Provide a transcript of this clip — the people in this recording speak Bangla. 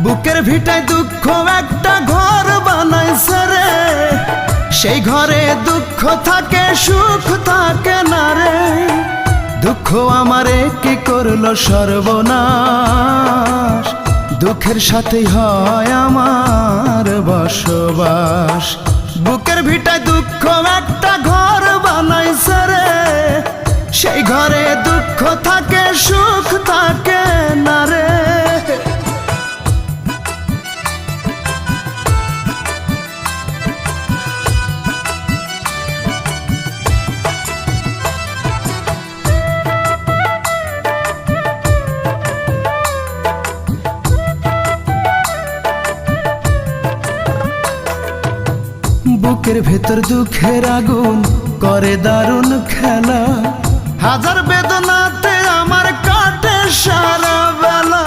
বুকের ভিটায় দুঃখ একটা ঘর বানাইছে রে, সেই ঘরে দুঃখ থাকে সুখ থাকে না রে। দুঃখ আমারে কি করলো সর্বনাশ, দুঃখের সাথেই হয় আমার বসবাস। বুকের ভিটায় দুঃখ একটা ঘর বানাইছে রে, সেই ঘরে দুঃখ থাকে সুখ থাকে না রে। বুকের ভেতর দুঃখের আগুন করে দারুণ খেলা, হাজার বেদনাতে আমার কাটে সারা বেলা।